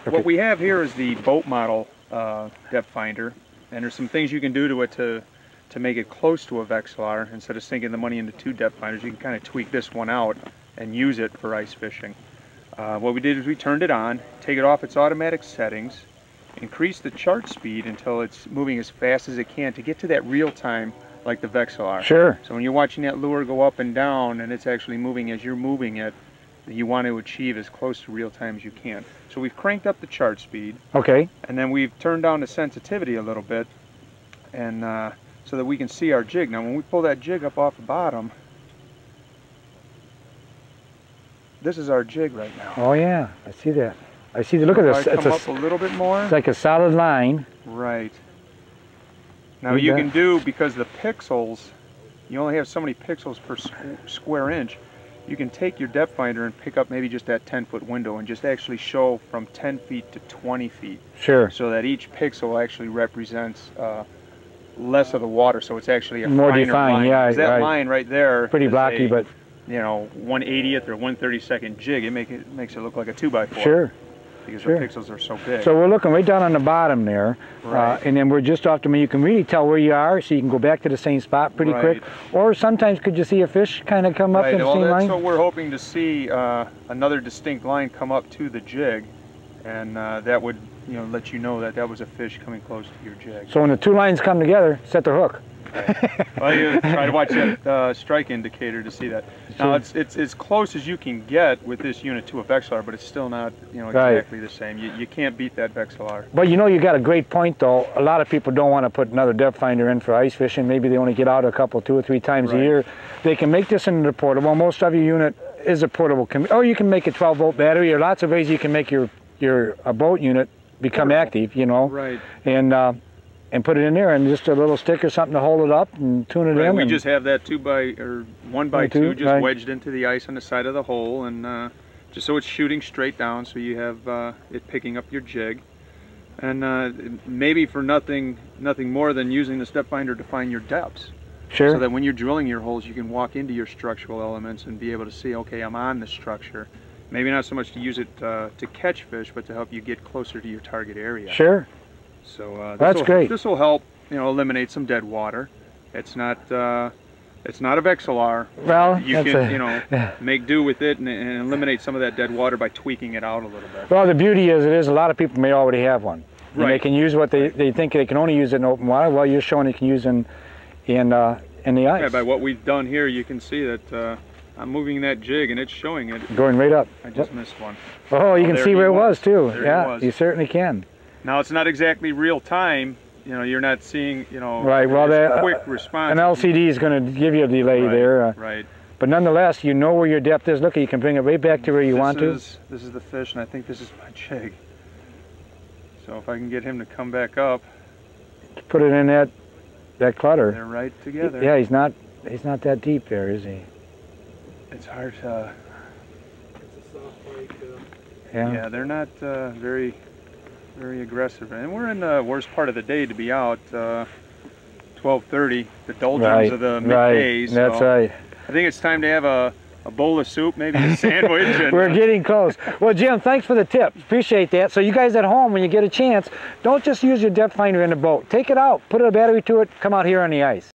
What we have here is the boat model depth finder, and there's some things you can do to it to make it close to a Vexilar. Instead of sinking the money into 2 depth finders, you can kind of tweak this one out and use it for ice fishing. What we did is we turned it on, take it off its automatic settings, increase the chart speed until it's moving as fast as it can to get to that real time like the Vexilar. Sure. So when you're watching that lure go up and down and it's actually moving as you're moving it, you want to achieve as close to real time as you can. So we've cranked up the chart speed. Okay. And then we've turned down the sensitivity a little bit, and so that we can see our jig. Now when we pull that jig up off the bottom, this is our jig right now. Oh yeah, I see that. I see the look at this. It's come up a little bit more. It's like a solid line. Right. Now you can do, because the pixels, you only have so many pixels per square inch, you can take your depth finder and pick up maybe just that 10-foot window and just actually show from 10 feet to 20 feet. Sure. So that each pixel actually represents less of the water, so it's actually a more finer defined line. yeah, that right. line right there, pretty blocky, but you know, 1/80th or 1/32nd jig, it makes it look like a 2x4. Sure. Because sure. the pixels are so big. So we're looking right down on the bottom there, right. And then we're just off you can really tell where you are, so you can go back to the same spot pretty quick. Or sometimes could you see a fish kind of come up in the same line? That's what we're hoping to see, another distinct line come up to the jig, and that would let you know that that was a fish coming close to your jig. So when the 2 lines come together, set the hook. Well, you try to watch that strike indicator to see that. Now it's as close as you can get with this unit to a Vexilar, but it's still not exactly the same. You can't beat that Vexilar. But you got a great point though. A lot of people don't want to put another depth finder in for ice fishing. Maybe they only get out a couple, 2 or 3 times a year. They can make this into the portable. Most of your unit is a portable, or you can make a 12-volt battery, or lots of ways you can make your boat unit become active. Right. And put it in there, and just a little stick or something to hold it up and tune it in. We just have that 1x2 just wedged into the ice on the side of the hole, and just so it's shooting straight down, so you have it picking up your jig, and maybe for nothing more than using the step finder to find your depths. Sure. So that when you're drilling your holes, you can walk into your structural elements and be able to see, okay, I'm on the structure. Maybe not so much to use it to catch fish, but to help you get closer to your target area. Sure. So that's great. This will help, eliminate some dead water. It's not a Vexilar. Well, you can make do with it and eliminate some of that dead water by tweaking it out a little bit. Well, the beauty is a lot of people may already have one. Right. And they can use what they think they can only use in open water. Well, you're showing you can use in the ice. Yeah, by what we've done here, you can see that I'm moving that jig and it's showing it. Going right up. I just missed one. Oh, you can see where it was too. There you certainly can. Now it's not exactly real time. You're not seeing, right. Well, quick response. An LCD is going to give you a delay there. Right. But nonetheless, you know where your depth is. Look, you can bring it right back to where you want to. This is the fish, and I think this is my jig. So if I can get him to come back up. Put it in that clutter. They're right together. Yeah, he's not that deep there, is he? It's hard to. It's a soft bite. Yeah, they're not very aggressive, and we're in the worst part of the day to be out. 12:30, the doldrums of the middays. That's right. I think it's time to have a bowl of soup, maybe a sandwich. And we're getting close. Well, Jim, thanks for the tip. Appreciate that. So you guys at home, when you get a chance, don't just use your depth finder in the boat. Take it out, put a battery to it, come out here on the ice.